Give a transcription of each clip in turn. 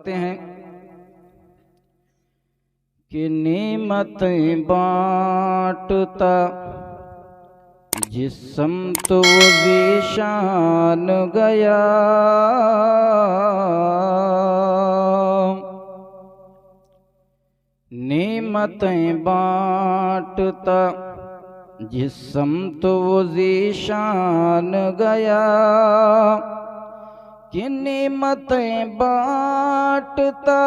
फरमाते हैं कि नेमतें बांटता जिस्म तो ज़ीशान गया। नेमतें बांटता जिस्म तो ज़ीशान गया कि नेमतें बांटता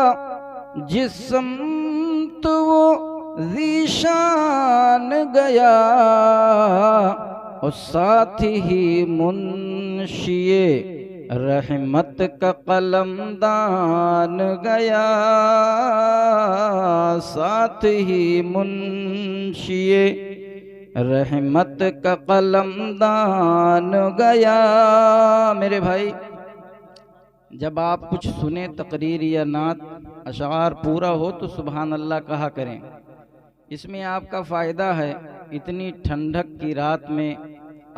जिस्म तो ज़ीशान गया और साथ ही मुंशिए रहमत का कलमदान गया। साथ ही मुंशिए रहमत का कलमदान गया। मेरे भाई, जब आप कुछ सुने तकरीर या नात अशार पूरा हो तो सुभान अल्लाह कहा करें। इसमें आपका फ़ायदा है। इतनी ठंडक की रात में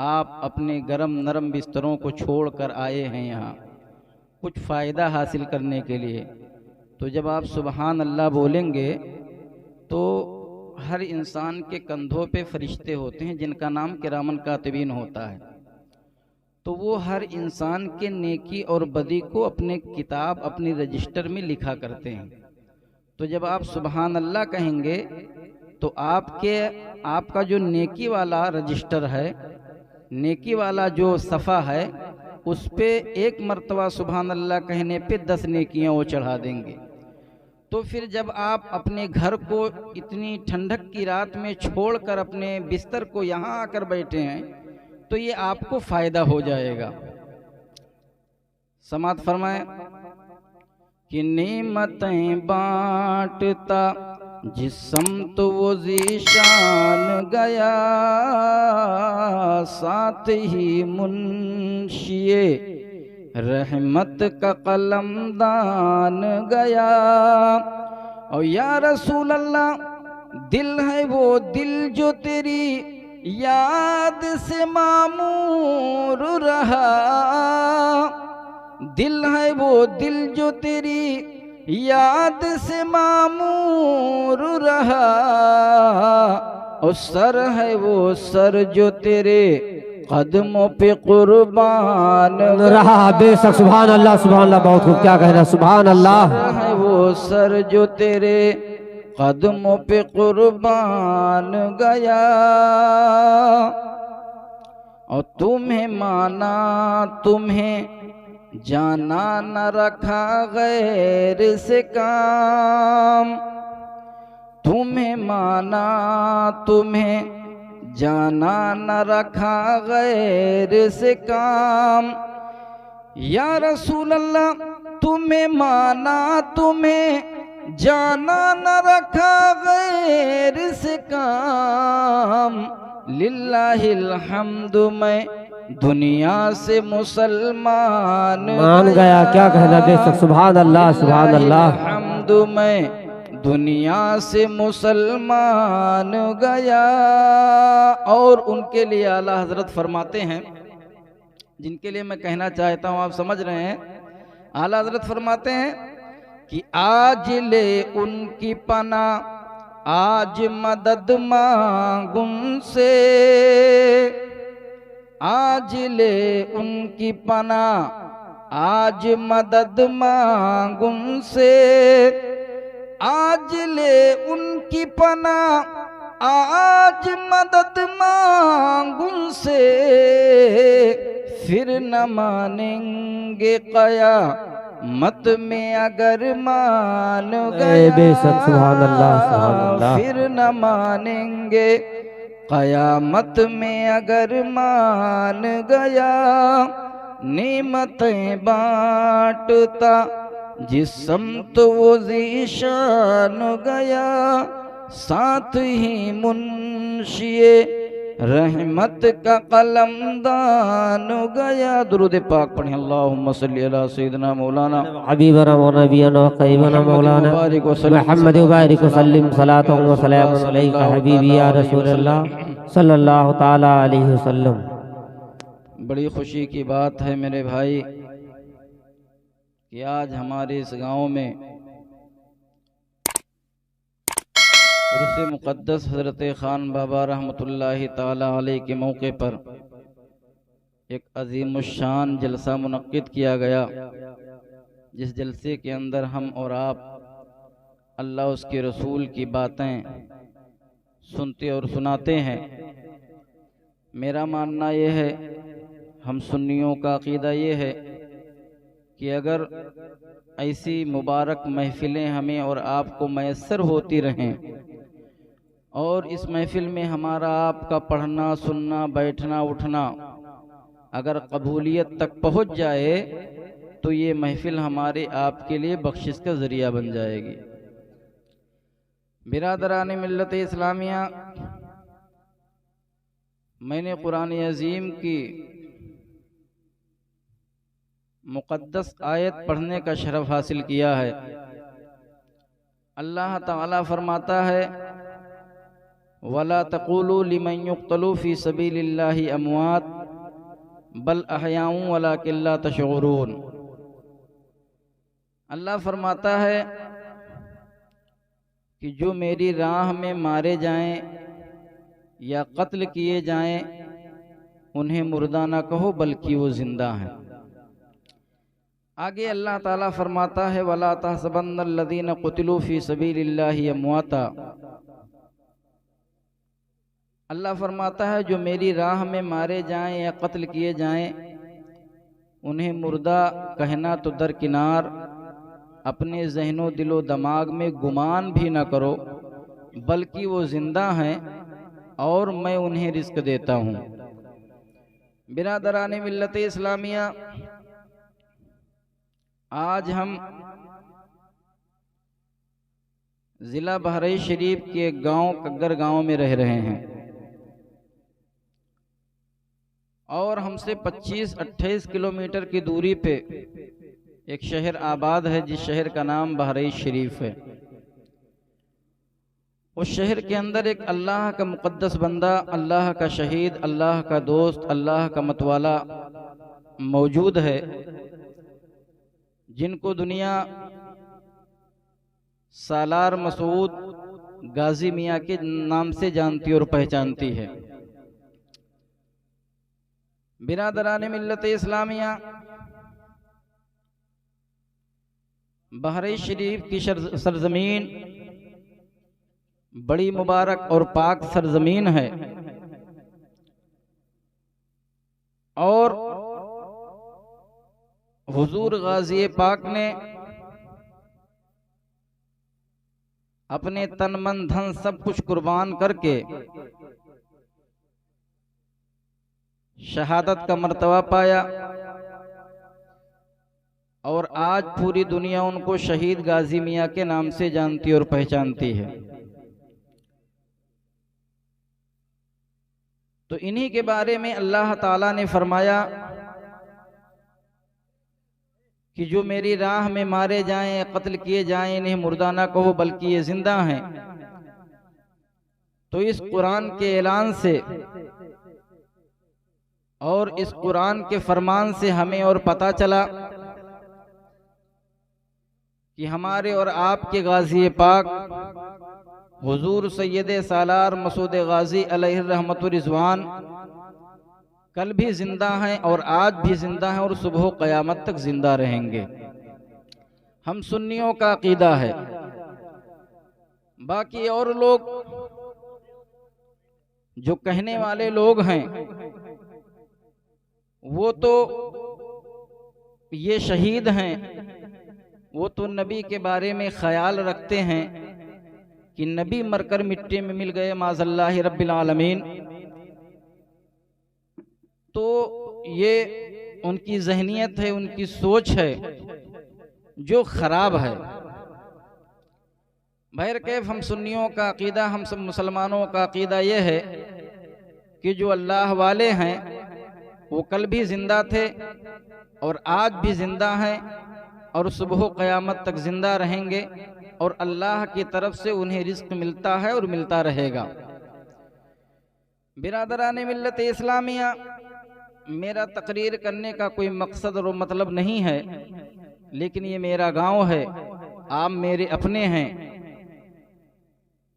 आप अपने गरम नरम बिस्तरों को छोड़कर आए हैं यहाँ कुछ फ़ायदा हासिल करने के लिए। तो जब आप सुभान अल्लाह बोलेंगे तो हर इंसान के कंधों पे फरिश्ते होते हैं जिनका नाम किरामन कातिबीन होता है। तो वो हर इंसान के नेकी और बदी को अपने किताब अपनी रजिस्टर में लिखा करते हैं। तो जब आप सुभान अल्लाह कहेंगे तो आपका जो नेकी वाला रजिस्टर है, नेकी वाला जो सफ़ा है, उस पे एक मर्तबा सुभान अल्लाह कहने पे 10 नेकियां वो चढ़ा देंगे। तो फिर जब आप अपने घर को इतनी ठंडक की रात में छोड़कर अपने बिस्तर को यहाँ आकर बैठे हैं तो ये आपको फ़ायदा हो जाएगा। समात फरमाए कि नेमतें बांटता जिस्म तो वो ज़ीशान गया साथ ही मुंशिए रहमत का कलमदान गया। और या रसूल अल्लाह, दिल है वो दिल जो तेरी याद से मामूर रहा। दिल है वो दिल जो तेरी याद से मामूर रहा। और सर है वो सर जो तेरे कदमों पे कुर्बान रहा। बेशक सुभान अल्लाह, सुभान अल्लाह, बहुत खूब। क्या कहना, सुभान अल्लाह। सर है वो सर जो तेरे कदमों पे कुर्बान गया। और तुम्हें माना तुम्हें जाना न रखा गैर से काम। तुम्हें माना तुम्हें जाना न रखा गैर से काम। या रसूल अल्लाह, तुम्हें माना तुम्हें जाना न रखा गैर से काम। लिल्लाहिल हम्दु, मैं दुनिया से मुसलमान मान गया। क्या कहना, बेशक सुभान अल्लाह, सुभान अल्लाह। हम्दु, मैं दुनिया से मुसलमान गया। और उनके लिए आला हजरत फरमाते हैं, जिनके लिए मैं कहना चाहता हूँ, आप समझ रहे हैं। आला हजरत फरमाते हैं कि आज ले उनकी पना, आज मदद मांगू उनसे। आज ले उनकी पना, आज मदद मांगू उनसे। आज ले उनकी पना, आज मदद मांगू उनसे। फिर न मानेंगे क़यामत में अगर मान गया। बेशक सुभान अल्लाह, सुभान अल्लाह। फिर न मानेंगे क़यामत में अगर मान गया। नेमतें बांटता जिस्म तो वो ज़ीशान गया। साथ ही मुंशिए रहमत का कलमदान गया। दुरूद पाक पढ़ें। अल्लाहुम्मा सल्ली अला सय्यिदिना मौलाना हबीबना व नबीना व क़रीबना मौलाना मुहम्मद व बारिक वसल्लिम सलातन व सलामुन अलैका हबीबी या रसूलल्लाह सल्लल्लाहु ताला अलैहि वसल्लम। बड़ी खुशी की बात है मेरे भाई कि आज हमारे इस गांव में उर्स मुक़द्दस हज़रत खान बाबा रहमतुल्लाहि ताला अलैह के मौके पर एक अज़ीमुश्शान जलसा मुनक्किद किया गया, जिस जलसे के अंदर हम और आप अल्लाह उसके रसूल की बातें सुनते और सुनाते हैं। मेरा मानना यह है, हम सुन्नियों का अक़ीदा ये है कि अगर ऐसी मुबारक महफ़िलें हमें और आपको मैसर होती रहें और इस महफ़िल में हमारा आपका पढ़ना सुनना बैठना उठना अगर कबूलियत तक पहुँच जाए तो ये महफ़िल हमारे आपके लिए बख्शिश का ज़रिया बन जाएगी। बिरादरान मिल्लत इस्लामिया, मैंने कुरान अज़ीम की मुक़द्दस आयत पढ़ने का शरफ़ हासिल किया है। अल्लाह ताला फरमाता है, वला तक़ूलू लिमन युक़्तलू फ़ी सबीलिल्लाहि अमवात बल अहयाउन वलाकिन ला तशऊरून। अल्लाह फरमाता है कि जो मेरी राह में मारे जाएं या कत्ल किए जाएं उन्हें मुर्दा ना कहो बल्कि वो जिंदा हैं। आगे अल्लाह ताला फरमाता है, वला तहसबन्नल्लज़ीना क़ुतिलू फ़ी सबीलिल्लाहि अमवाता। अल्लाह फरमाता है जो मेरी राह में मारे जाएं या कत्ल किए जाएं उन्हें मुर्दा कहना तो दरकिनार, अपने ज़हनो दिलो दिमाग में गुमान भी न करो, बल्कि वो जिंदा हैं और मैं उन्हें रिस्क देता हूँ। बिरादरान मिल्लत इस्लामिया, आज हम ज़िला बहराइच शरीफ के एक गांव कग्गर गांव में रह रहे हैं और हमसे 25-28 किलोमीटर की दूरी पे एक शहर आबाद है, जिस शहर का नाम बहराइच शरीफ है। उस शहर के अंदर एक अल्लाह का मुक़द्दस बंदा, अल्लाह का शहीद, अल्लाह का दोस्त, अल्लाह का मतवाला मौजूद है, जिनको दुनिया सालार मसूद गाजी मियाँ के नाम से जानती और पहचानती है। बिरादरान मिल्लत इस्लामिया, बहराइच शरीफ की सरजमीन बड़ी मुबारक और पाक सरजमीन है और हुजूर गाजी पाक ने अपने तन मन धन सब कुछ कुर्बान करके शहादत का मर्तबा पाया और आज पूरी दुनिया उनको शहीद गाजी मियाँ के नाम से जानती और पहचानती है। तो इन्हीं के बारे में अल्लाह ताला ने फरमाया कि जो मेरी राह में मारे जाएं, कत्ल किए जाएं, इन्हें मुर्दा ना कहो बल्कि ये जिंदा हैं। तो इस कुरान के ऐलान से और इस कुरान के फरमान से हमें और पता चला कि हमारे और आपके गाजी पाक हुजूर सैयद सालार मसूद गाजी अलैहि रहमतुर रिज़वान कल भी जिंदा हैं और आज भी जिंदा हैं और सुबह क़यामत तक जिंदा रहेंगे। हम सुन्नियों का अक़ीदा है। बाकी और लोग जो कहने वाले लोग हैं वो तो ये शहीद हैं, वो तो नबी के बारे में ख्याल रखते हैं कि नबी मरकर मिट्टी में मिल गए माज़ल्लाहि रब्बिल आलमीन। तो ये उनकी ज़हनियत है, उनकी सोच है जो ख़राब है। बहर कैफ हम सुन्नियों का अक़ीदा, हम सब मुसलमानों का अक़ीदा ये है कि जो अल्लाह वाले हैं वो कल भी ज़िंदा थे और आज भी ज़िंदा हैं और सुबह क़यामत तक ज़िंदा रहेंगे और अल्लाह की तरफ से उन्हें रिज़्क़ मिलता है और मिलता रहेगा। बिरादरान मिल्लत इस्लामिया, मेरा तकरीर करने का कोई मकसद और मतलब नहीं है लेकिन ये मेरा गांव है, आप मेरे अपने हैं।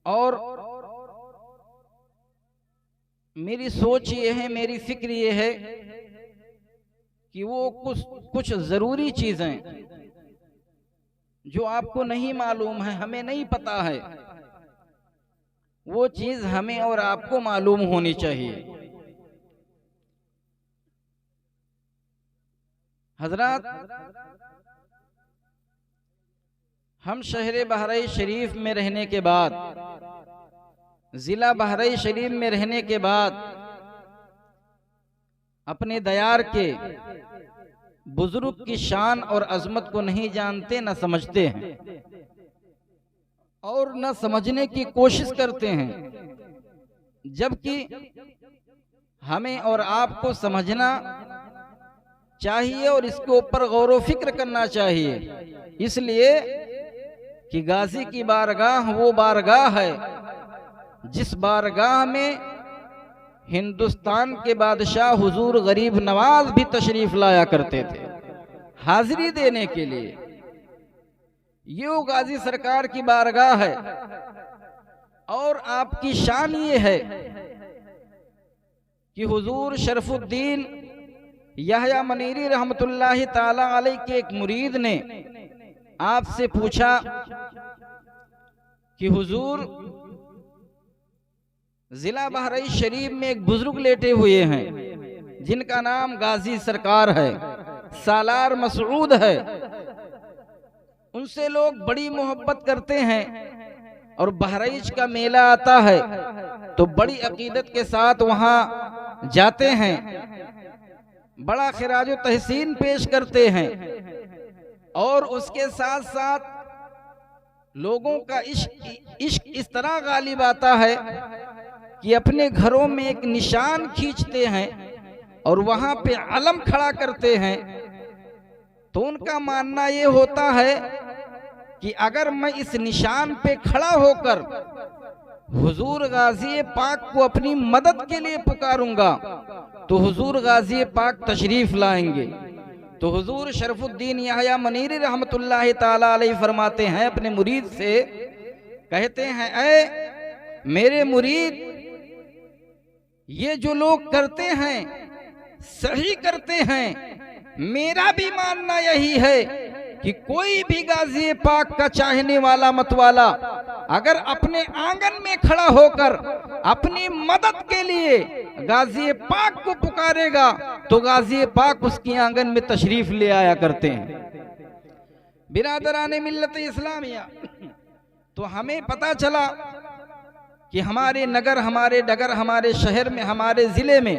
और मेरी सोच ये है, मेरी फिक्र ये है कि वो कुछ जरूरी चीजें जो आपको नहीं मालूम है, हमें नहीं पता है, वो चीज हमें और आपको मालूम होनी चाहिए। हजरात, हम शहर बहराइच शरीफ में रहने के बाद, जिला बहराइच शरीफ में रहने के बाद अपने दयार के बुजुर्ग की शान और अजमत को नहीं जानते, न समझते हैं और न समझने की कोशिश करते हैं, जबकि हमें और आपको समझना चाहिए और इसके ऊपर गौर व फिक्र करना चाहिए। इसलिए कि गाजी की बारगाह वो बारगाह है जिस बारगाह में हिंदुस्तान के बादशाह हुजूर गरीब नवाज भी तशरीफ लाया करते थे हाजिरी देने के लिए। ये वो गाजी सरकार की बारगाह है। और आपकी शान ये है कि हुजूर शरफुद्दीन यहया मनीरी रहमतुल्लाहि ताला अलैह के एक मुरीद ने आपसे पूछा कि हुजूर, जिला बहराइच शरीफ में एक बुजुर्ग लेटे हुए हैं जिनका नाम गाजी सरकार है, सालार मसऊद है, उनसे लोग बड़ी मोहब्बत करते हैं और बहराइच का मेला आता है तो बड़ी अकीदत के साथ वहां जाते हैं, बड़ा खिराज तहसीन पेश करते हैं और उसके साथ साथ लोगों का इश्क इस तरह गालिब आता है कि अपने घरों में एक निशान खींचते हैं और वहां पे अलम खड़ा करते हैं। तो उनका मानना ये होता है कि अगर मैं इस निशान पे खड़ा होकर हुजूर गाजी पाक को अपनी मदद के लिए पुकारूंगा तो हुजूर गाजी पाक तशरीफ लाएंगे। तो हुजूर शरफुद्दीन यहया मनीरी रहमतुल्लाहि ताला अलैह फरमाते हैं अपने मुरीद से, कहते हैं, ऐ मेरे मुरीद, ये जो लोग करते हैं सही करते हैं। मेरा भी मानना यही है कि कोई भी गाजी पाक का चाहने वाला मतवाला अगर अपने आंगन में खड़ा होकर अपनी मदद के लिए गाजी पाक को पुकारेगा तो गाजी पाक उसके आंगन में तशरीफ ले आया करते हैं। बिरादराने मिल्लत इस्लामिया, तो हमें पता चला कि हमारे नगर, हमारे डगर, हमारे शहर में, हमारे जिले में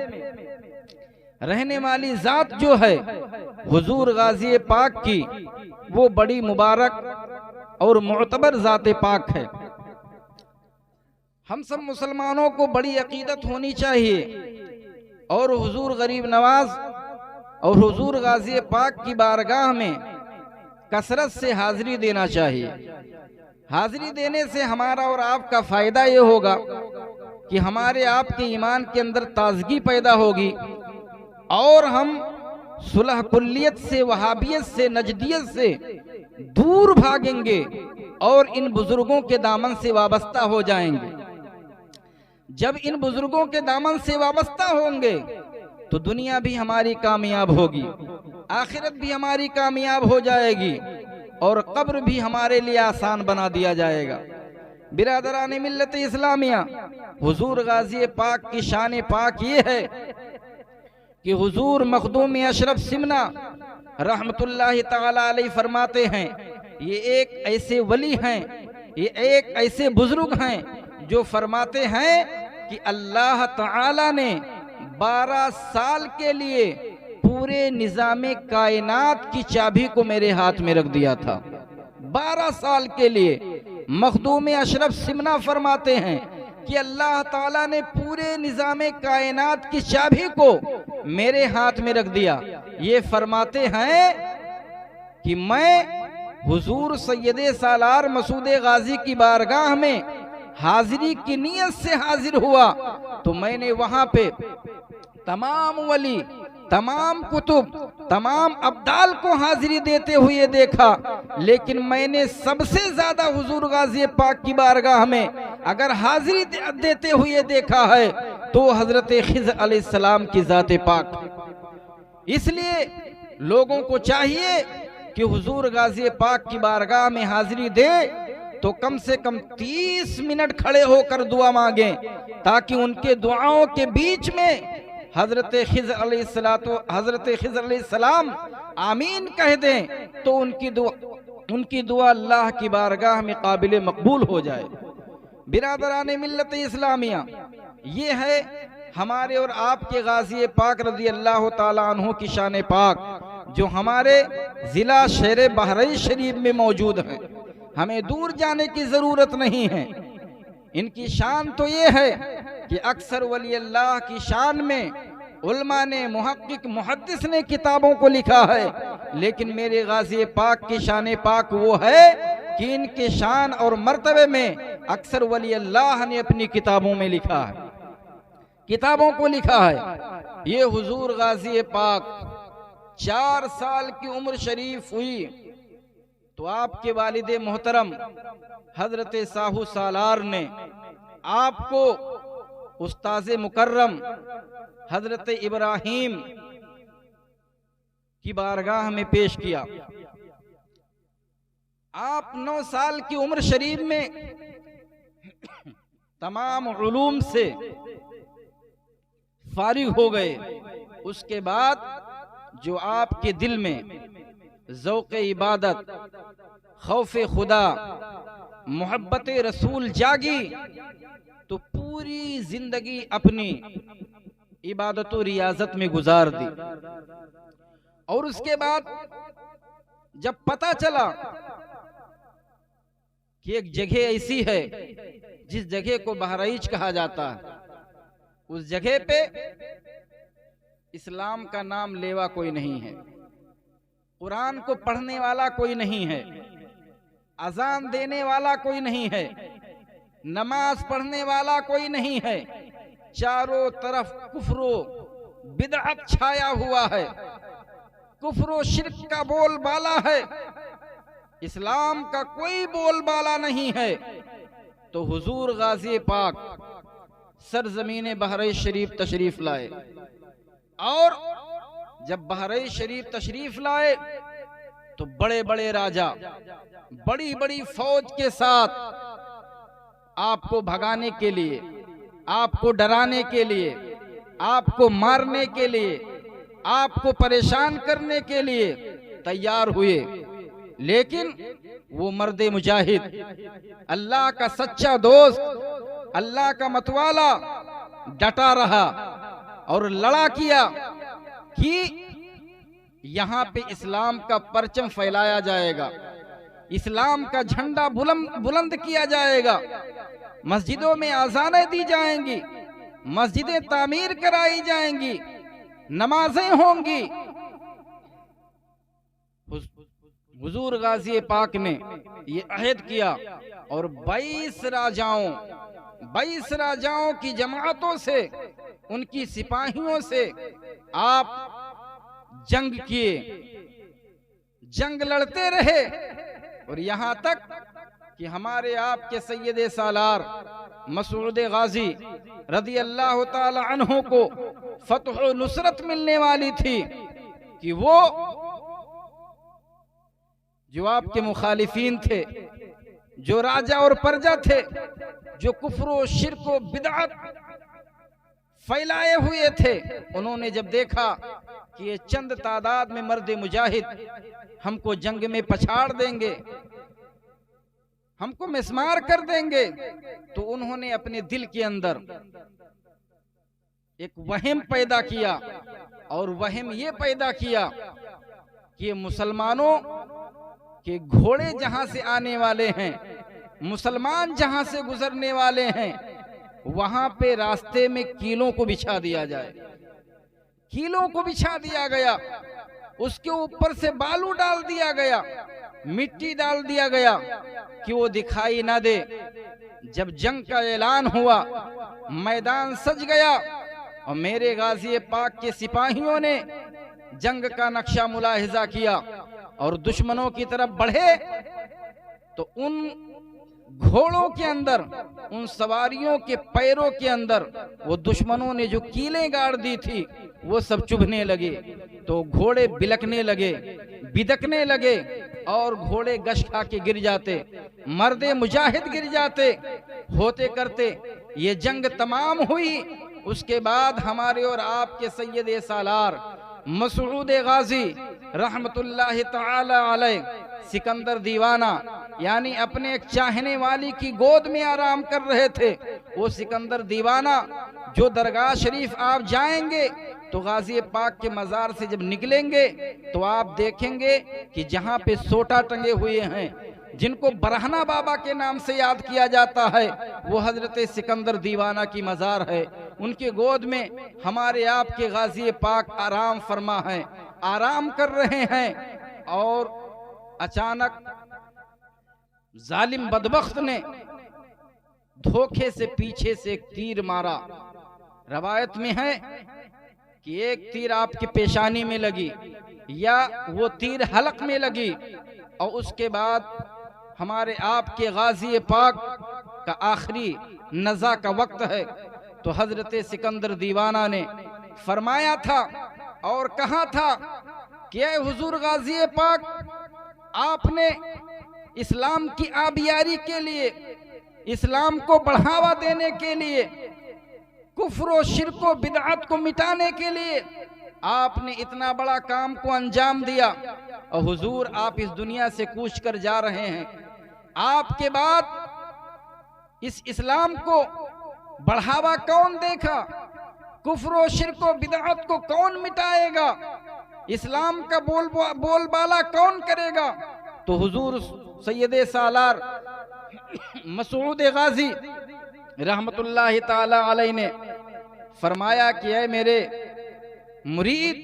रहने वाली जात जो है हुजूर गाजी पाक की, वो बड़ी मुबारक और मुअतबर जात पाक है। हम सब मुसलमानों को बड़ी अकीदत होनी चाहिए और हुजूर गरीब नवाज और हुजूर गाजी पाक की बारगाह में कसरत से हाजिरी देना चाहिए। हाजिरी देने से हमारा और आपका फायदा ये होगा कि हमारे आपके ईमान के अंदर ताजगी पैदा होगी और हम सुलह कुल्लियत से, वहाबियत से, नजदियत से दूर भागेंगे और इन बुजुर्गों के दामन से वाबस्ता हो जाएंगे। जब इन बुजुर्गों के दामन से वाबस्ता होंगे तो दुनिया भी हमारी कामयाब होगी, आखिरत भी हमारी कामयाब हो जाएगी और कब्र भी हमारे लिए आसान बना दिया जाएगा। बिरादरान मिल्लत इस्लामिया, हुजूर गाजी पाक की शान पाक ये है कि हुजूर मखदूम अशरफ सिमना रहमतुल्लाहि ताला अलैह फरमाते हैं, ये एक ऐसे वली हैं, ये एक ऐसे बुजुर्ग हैं जो फरमाते हैं कि अल्लाह ताला ने 12 साल के लिए पूरे निजामे कायनात की चाबी को मेरे हाथ में रख दिया था। 12 साल के लिए मखदूम अशरफ सिमना फरमाते हैं कि अल्लाह ताला ने पूरे निजामे कायनात की चाबी को मेरे हाथ में रख दिया। ये फरमाते हैं कि मैं हुजूर सैयदे सालार मसूद गाजी की बारगाह में हाजिरी की नीयत से हाजिर हुआ तो मैंने वहां पे तमाम वली तमाम कुतुब, तमाम अब्दाल को हाजिरी देते हुए देखा, लेकिन मैंने सबसे ज्यादा हुजूर गाजी पाक की बारगाह में अगर हाजिरी देते हुए देखा है तो हजरत खिज़र अलैहिस्सलाम की ज़ात पाक। इसलिए लोगों को चाहिए कि हुजूर गाजी पाक की बारगाह में हाजिरी दे तो कम से कम 30 मिनट खड़े होकर दुआ मांगे, ताकि उनके दुआओं के बीच में हजरत खिज़र अलैहिस्सलाम आमीन कह दें तो उनकी दुआ अल्लाह की बारगाह में काबिल मकबूल हो जाए। बिरादरान मिल्लत इस्लामिया, ये है हमारे और आपके गाजी पाक रज़ी अल्लाह ताला अन्हु की शान पाक, जो हमारे जिला शहर बहराइच शरीफ में मौजूद है। हमें दूर जाने की जरूरत नहीं है। इनकी शान तो ये है कि अक्सर वली अल्लाह की शान में उलमा ने, मुहक्किक, मुहद्दिस ने किताबों को लिखा है, लेकिन मेरे गाजी पाक की शान पाक वो है कि इनके शान और मर्तबे में अक्सर वली अल्लाह ने अपनी किताबों में लिखा है, किताबों को लिखा है। ये हुजूर गाजी पाक 4 साल की उम्र शरीफ हुई तो आपके वालिदे मोहतरम हजरत साहू सालार ने आपको उस्ताज़े मुकर्रम हजरत इब्राहीम की बारगाह में पेश किया। आप 9 साल की उम्र शरीफ में तमाम उलूम से फारिग हो गए। उसके बाद जो आपके दिल में ज़ौक़ इबादत, खौफ खुदा, मोहब्बत रसूल जागी तो पूरी जिंदगी अपनी इबादत और रियाजत में गुजार दी। और उसके बाद जब पता चला कि एक जगह ऐसी है जिस जगह को बहराइच कहा जाता है, उस जगह पे इस्लाम का नाम लेवा कोई नहीं है, कुरान को पढ़ने वाला कोई नहीं है, अजान देने वाला कोई नहीं है, नमाज पढ़ने वाला कोई नहीं है, चारों तरफ कुफ्रो बिदअत छाया हुआ है, कुफ्रो शिर्क का बोलबाला है, इस्लाम का कोई बोलबाला नहीं है। तो हुजूर गाजी पाक सरजमीन बहराइच शरीफ तशरीफ लाए, और जब बहराइच शरीफ तशरीफ लाए तो बड़े बड़े राजा बड़ी बड़ी फौज के साथ आपको भगाने के लिए, आपको डराने के लिए, आपको मारने के लिए, आपको परेशान करने के लिए तैयार हुए। लेकिन वो मर्द मुजाहिद, अल्लाह का सच्चा दोस्त, अल्लाह का मतवाला डटा रहा और लड़ा किया कि यहाँ पे इस्लाम का परचम फैलाया जाएगा, इस्लाम का झंडा बुलंद किया जाएगा, मस्जिदों में आज़ानें दी जाएंगी, मस्जिदें तामीर कराई जाएंगी, नमाजें होंगी। हुजूर गाजी पाक ने ये अहद किया और 22 राजाओं की जमातों से, उनकी सिपाहियों से आप जंग किए, जंग लड़ते रहे, और यहां तक कि हमारे आपके सैयद सालार मसूद गाजी रज़ी अल्लाह ताला अन्हु को फतह और नुसरत मिलने वाली थी कि वो जो आपके मुखालिफीन थे, जो राजा और प्रजा थे, जो कुफ्र और शिर्क और बिदअत फैलाए हुए थे, उन्होंने जब देखा कि ये चंद तादाद में मर्द मुजाहिद हमको जंग में पछाड़ देंगे, हमको मिस्मार कर देंगे, तो उन्होंने अपने दिल के अंदर एक वहम पैदा किया, और वहम ये पैदा किया कि मुसलमानों के घोड़े जहां से आने वाले हैं, मुसलमान जहां से गुजरने वाले हैं, वहां पे रास्ते में कीलों को बिछा दिया जाए। कीलों को बिछा दिया गया, उसके ऊपर से बालू डाल दिया गया, मिट्टी डाल दिया गया कि वो दिखाई ना दे। जब जंग का ऐलान हुआ, मैदान सज गया, और मेरे गाजी पाक के सिपाहियों ने जंग का नक्शा मुलाहिजा किया और दुश्मनों की तरफ बढ़े तो उन घोड़ों के अंदर, उन सवारियों के पैरों के अंदर वो दुश्मनों ने जो कीलें गाड़ दी थी वो सब चुभने लगे, तो घोड़े बिलकने लगे, बिदकने लगे और घोड़े गश खा के गिर जाते, मर्दे मुजाहिद गिर जाते। होते करते ये जंग तमाम हुई। उसके बाद हमारे और आपके सैयद सालार मसूद गाजी रहमतुल्लाह ताला अलैह सिकंदर दीवाना यानी अपने एक चाहने वाली की गोद में आराम कर रहे थे। वो सिकंदर दीवाना जो दरगाह शरीफ आप जाएंगे तो गाजी पाक के मज़ार से जब निकलेंगे तो आप देखेंगे कि जहाँ पे सोटा टंगे हुए हैं, जिनको बरहना बाबा के नाम से याद किया जाता है, वो हजरत सिकंदर दीवाना की मज़ार है। उनके गोद में हमारे आपके गाजी पाक आराम फरमा है, आराम कर रहे हैं। और अचानक जालिम बदबख्त ने धोखे से पीछे से एक तीर मारा। रवायत में है कि एक तीर आपकी पेशानी में लगी या वो तीर हलक में लगी और उसके बाद हमारे आपके गाजी पाक का आखिरी नज़ा का वक्त है तो हजरत सिकंदर दीवाना ने फरमाया था और कहा था कि ऐ हुजूर गाजी पाक, आपने इस्लाम की आबियारी के लिए, इस्लाम को बढ़ावा देने के लिए, कुफ्र और शिर्क व बिदअत को मिटाने के लिए आपने इतना बड़ा काम को अंजाम दिया और हुजूर आप इस दुनिया से कूच कर जा रहे हैं। आपके बाद इस इस्लाम को बढ़ावा कौन देगा? कुफ्र और शिर्क व बिदअत को कौन मिटाएगा? इस्लाम का बोलबाला कौन करेगा? तो हुजूर सैयद सालार मसूद गाजी रहमतुल्लाह ताला अलैह ने फरमाया कि ऐ मेरे मुरीद,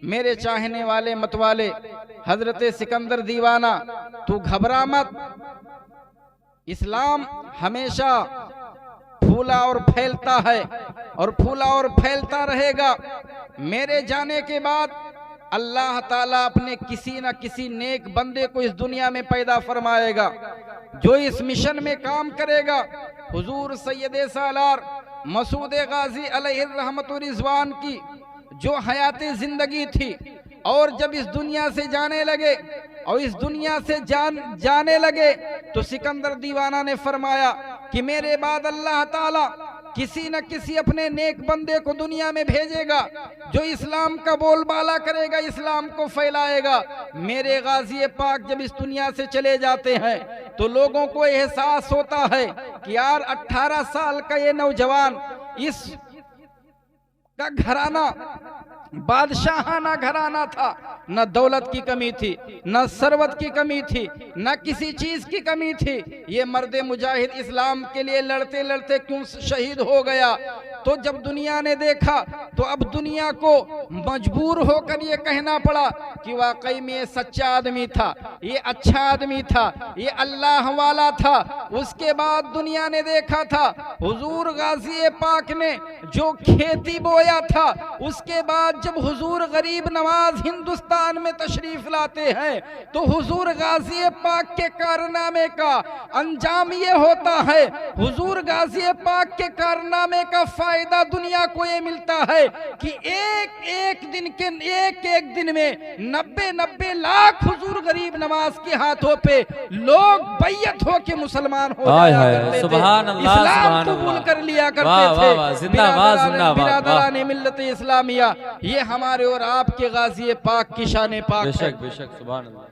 मेरे चाहने वाले मतवाले हजरत सिकंदर दीवाना, तू घबरा मत। इस्लाम हमेशा फूला और फैलता है और फूला और फैलता रहेगा। मेरे जाने के बाद अल्लाह ताला अपने किसी न किसी नेक बंदे को इस दुनिया में पैदा फरमाएगा जो इस मिशन में काम करेगा। हुजूर सैयद सालार मसूद गाजी अलैहि रहमतुर रिज़वान की जो हयाती जिंदगी थी और जब इस दुनिया से जाने लगे और इस दुनिया से जाने लगे तो सिकंदर दीवाना ने फरमाया कि मेरे बाद अल्लाह ताला किसी न किसी अपने नेक बंदे को दुनिया में भेजेगा जो इस्लाम का बोलबाला करेगा, इस्लाम को फैलाएगा। मेरे गाजी पाक जब इस दुनिया से चले जाते हैं तो लोगों को एहसास होता है कि यार 18 साल का ये नौजवान, इस का घराना बादशाहाना घराना था, न दौलत की कमी थी, न सरवत की कमी थी, न किसी चीज की कमी थी। ये मर्द मुजाहिद इस्लाम के लिए लड़ते लड़ते क्यों शहीद हो गया? तो जब दुनिया ने देखा तो अब दुनिया को मजबूर होकर ये कहना पड़ा कि वाकई में ये सच्चा आदमी था, ये अच्छा आदमी था, ये अल्लाह वाला था। उसके बाद दुनिया ने देखा था हुजूर गाजी पाक ने जो खेती बोया था, उसके बाद जब हुजूर गरीब नवाज हिंदुस्तान में तशरीफ लाते हैं तो हुजूर गाजी पाक के कारनामे का अंजाम ये होता है, हुजूर गाजी पाक के कारनामे का फायदा दुनिया को ये मिलता है कि एक दिन में 90 लाख हुजूर गरीब नवाज के हाथों पे लोग बैयत हो के मुसलमान हो जाया करते थे, इस्लाम कबूल कर लिया करते थे। बिरादरान मिल्लत इस्लामिया, ये हमारे और आपके गाजी पाक की शान पाक है। बेशक सुभान अल्लाह।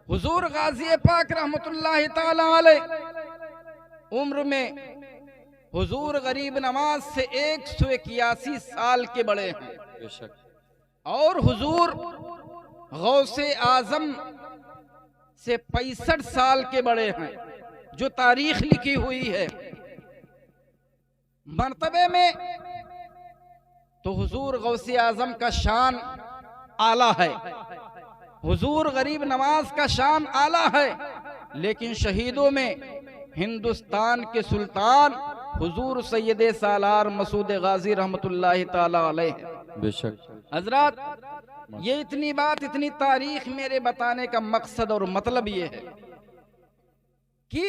हुजूर गाजी पाक रहमतुल्लाह ताला अलैह उम्र में हुजूर गरीब नवाज से 181 साल के बड़े हैं बेशक, और हुजूर गौसे आजम से 65 साल के बड़े हैं, जो तारीख लिखी हुई है। मर्तबे में तो हुजूर गौसे आजम का शान आला है, हुजूर गरीब नवाज का शान आला है, लेकिन शहीदों में हिंदुस्तान के सुल्तान हुजूर सैयदे सालार मसूद गाजी रहमतुल्लाहि ताला अलैह। बेशक हजरात, ये इतनी बात, इतनी तारीख मेरे बताने का मकसद और मतलब ये है कि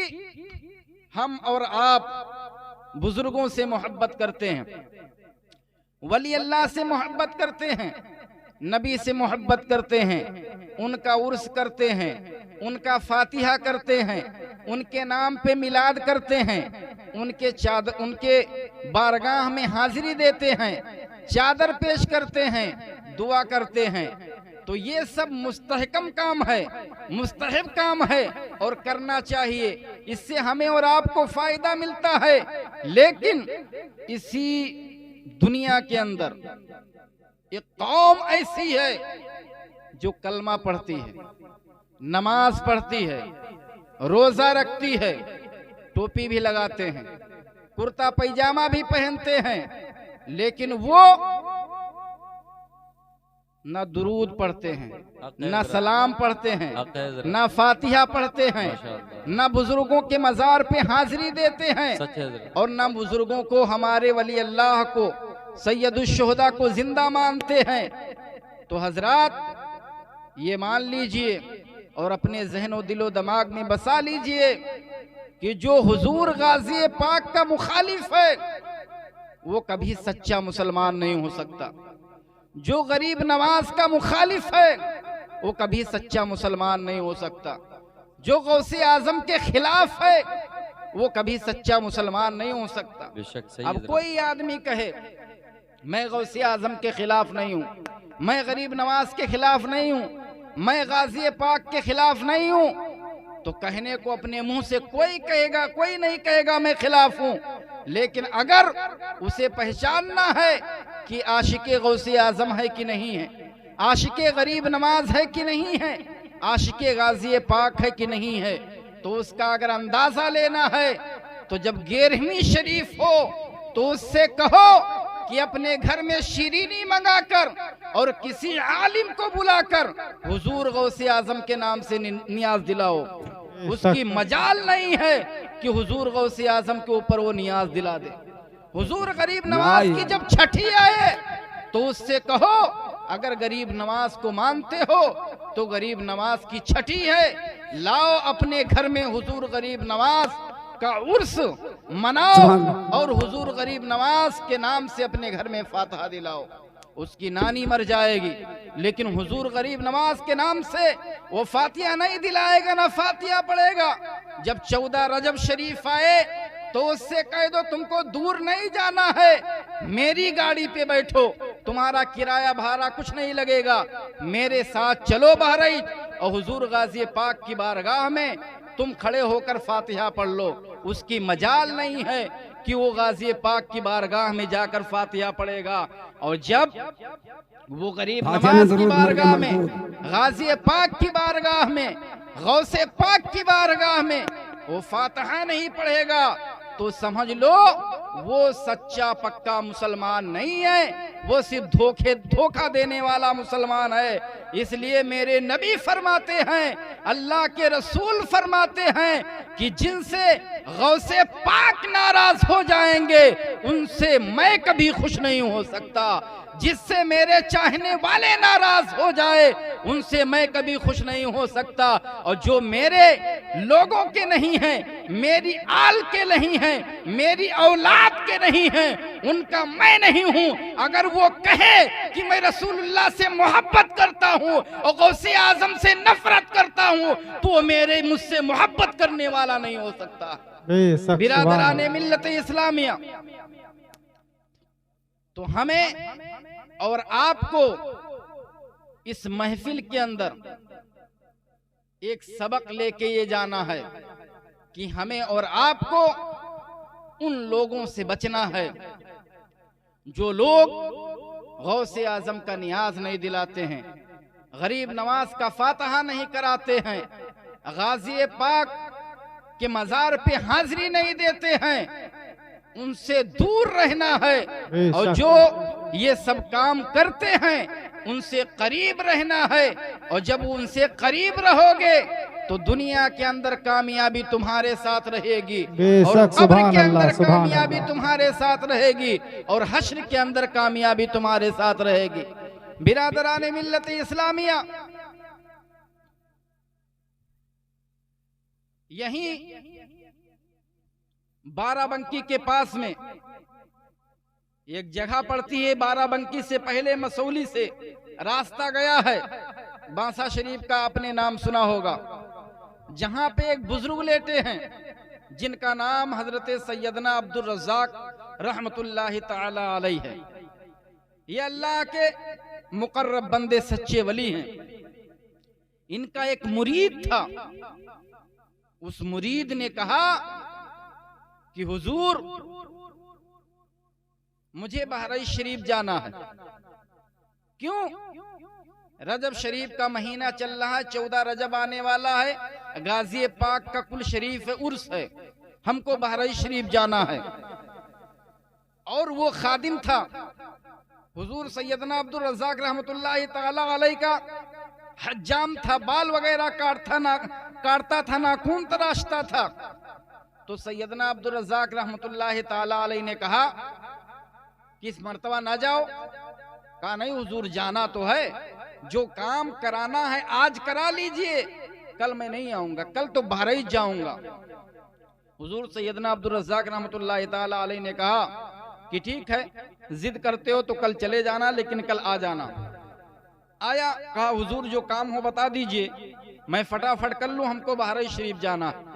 हम और आप बुजुर्गों से मोहब्बत करते हैं, वली अल्लाह से मोहब्बत करते हैं, नबी से मोहब्बत करते हैं, उनका उर्स करते हैं, उनका फातिहा करते हैं, उनके नाम पे मिलाद करते हैं, उनके बारगाह में हाजिरी देते हैं, चादर पेश करते हैं, दुआ करते हैं। तो ये सब मुस्तहकम काम है, मुस्तहब काम है और करना चाहिए। इससे हमें और आपको फायदा मिलता है। लेकिन इसी दुनिया के अंदर एक कौम ऐसी है जो कलमा पढ़ती है, नमाज पढ़ती है, रोजा रखती है, टोपी भी लगाते हैं, कुर्ता पैजामा भी पहनते हैं, लेकिन वो न दुरूद पढ़ते हैं, न सलाम पढ़ते हैं, न फातिहा पढ़ते हैं, न बुजुर्गों के मजार पे हाजिरी देते हैं और न बुजुर्गों को, हमारे वली अल्लाह को, सैयदुश्शुहदा को जिंदा मानते हैं। तो हजरात, ये मान लीजिए और अपने जहन और दिलो दिमाग में बसा लीजिए कि जो हुजूर गाजी पाक का मुखालिफ है वो कभी सच्चा मुसलमान नहीं हो सकता। जो गरीब नवाज का मुखालिफ है वो कभी सच्चा मुसलमान नहीं हो सकता। जो गौसे आजम के खिलाफ है वो कभी सच्चा मुसलमान नहीं हो सकता। बेशक सही। अब कोई आदमी कहे मैं गौसे आजम के खिलाफ नहीं हूँ, मैं गरीब नवाज के खिलाफ नहीं हूँ, मैं गाजी पाक के खिलाफ नहीं हूँ, तो कहने को अपने मुंह से कोई कहेगा, कोई नहीं कहेगा मैं खिलाफ हूँ। लेकिन अगर उसे पहचानना है कि आशिके गौसे आजम है कि नहीं है, आशिके गरीब नवाज है कि नहीं है, आशिके गाजी पाक है कि नहीं है, तो उसका अगर अंदाजा लेना है तो जब 11वीं शरीफ हो तो उससे कहो कि अपने घर में शीरीनी मंगाकर और किसी आलिम को बुलाकर हुजूर गौसे आजम के नाम से नियाज दिलाओ। उसकी मजाल नहीं है कि हुजूर गौसे आजम के ऊपर वो नियाज दिला दे। हुजूर गरीब नवाज की जब छठी आए तो उससे कहो अगर गरीब नवाज को मानते हो तो गरीब नवाज की छठी है, लाओ अपने घर में हुजूर गरीब नवाज का उर्स मनाओ और हुजूर गरीब नवाज के नाम से अपने घर में फातिहा दिलाओ। उसकी नानी मर जाएगी लेकिन हुजूर गरीब नवाज के नाम से वो फातिहा नहीं दिलाएगा, ना फातिहा पढ़ेगा। जब 14 रजब शरीफ आए तो उससे कह दो तुमको दूर नहीं जाना है, मेरी गाड़ी पे बैठो, तुम्हारा किराया भाड़ा कुछ नहीं लगेगा, मेरे साथ चलो बहरीच और हुजूर गाजी पाक की बारगाह में तुम खड़े होकर फातिहा पढ़ लो। उसकी मजाल नहीं है कि वो गाजी पाक की बारगाह में जाकर फातिहा पढ़ेगा। और जब वो गरीब नवाज की बारगाह में, गाजी पाक की बारगाह में, गौसे पाक की बारगाह में वो फातिहा नहीं पढ़ेगा तो समझ लो वो सच्चा पक्का मुसलमान नहीं है, वो सिर्फ धोखा देने वाला मुसलमान है। इसलिए मेरे नबी फरमाते हैं, अल्लाह के रसूल फरमाते हैं कि जिनसे गौसे पाक नाराज हो जाएंगे उनसे मैं कभी खुश नहीं हो सकता। जिससे मेरे चाहने वाले नाराज हो जाए उनसे मैं कभी खुश नहीं हो सकता। और जो मेरे लोगों के नहीं हैं, मेरी आल के नहीं हैं, मेरी औलाद के नहीं हैं, उनका मैं नहीं हूं। अगर वो कहे कि मैं रसूलुल्लाह से मोहब्बत करता हूं और गौसे आजम से नफरत करता हूं तो वो मेरे मुझसे मोहब्बत करने वाला नहीं हो सकता। बिरादराने मिल्लत इस्लामिया, तो हमें और आपको इस महफिल के अंदर एक सबक लेके ये जाना है कि हमें और आपको उन लोगों से बचना है जो लोग गौसे आजम का नियाज नहीं दिलाते हैं, गरीब नवाज का फातिहा नहीं कराते हैं, गाजी पाक के मजार पे हाजिरी नहीं देते हैं, उनसे दूर रहना है। और जो ये सब काम करते हैं उनसे करीब रहना है। और जब उनसे करीब रहोगे तो दुनिया के अंदर कामयाबी तुम्हारे साथ रहेगी, और बेशक, कब्र सुभान के अंदर अल्लाह, सुभान कामयाबी अल्लाह। तुम्हारे साथ रहेगी, और हश्र के अंदर कामयाबी तुम्हारे साथ रहेगी। बिरादरान मिल्लत इस्लामिया, यहीं बाराबंकी के पास में एक जगह पड़ती है। बाराबंकी से पहले मसौली से रास्ता गया है, बांसा शरीफ का आपने नाम सुना होगा, जहां पे एक बुजुर्ग लेटे हैं जिनका नाम हजरत सैयदना अब्दुल रज़्ज़ाक रहमतुल्लाहि ताला अलैहि है। ये अल्लाह के मुकर्रब बंदे, सच्चे वली हैं। इनका एक मुरीद था। उस मुरीद ने कहा कि हुजूर, मुझे बहराइच शरीफ जाना है। क्यों? रजब शरीफ का महीना चल रहा है, 14 रजब आने वाला है, गाजी पाक का कुल शरीफ है, उर्स है, हमको बहराइच शरीफ जाना है। और वो खादिम था हुजूर सैयदना अब्दुल रज़्ज़ाक रहमतुल्लाहि ताला अलैहि का, हज्जाम था, बाल वगैरह काटता था, नाखून तराशता था। तो सैयदना अब्दुल रज़्ज़ाक रहमतुल्लाहि ताला अलैहि ने कहा कि इस मर्तबा ना जाओ। कहा नहीं हुजूर, जाना तो है, जो काम कराना है आज करा लीजिए, कल मैं नहीं आऊंगा, कल तो बहराइच जाऊंगा। हुजूर सैयदना अब्दुल रज़्ज़ाक रहमतुल्लाहि ताला अलैहि ने कहा कि ठीक है, जिद करते हो तो कल चले जाना, लेकिन कल आ जाना। आया, कहा हुजूर जो काम हो बता दीजिए, मैं फटाफट कर लूं, हमको बहराइच शरीफ जाना है।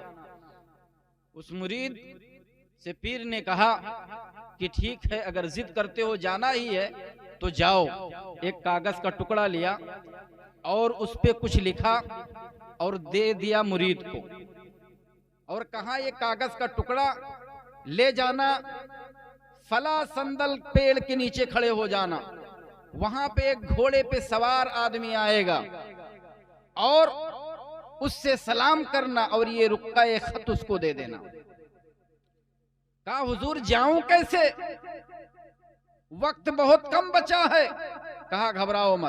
उस मुरीद से पीर ने कहा कि ठीक है, अगर जिद करते हो जाना ही है तो जाओ। एक कागज का टुकड़ा लिया और उस पे कुछ लिखा और दे दिया मुरीद को, और कहा ये कागज का टुकड़ा ले जाना, फला संदल पेड़ के नीचे खड़े हो जाना, वहां पे एक घोड़े पे सवार आदमी आएगा और उससे सलाम करना, और ये रुक्का खत उसको दे देना। कहा हुजूर जाऊं कैसे, वक्त बहुत कम बचा है। कहा घबराओ मत,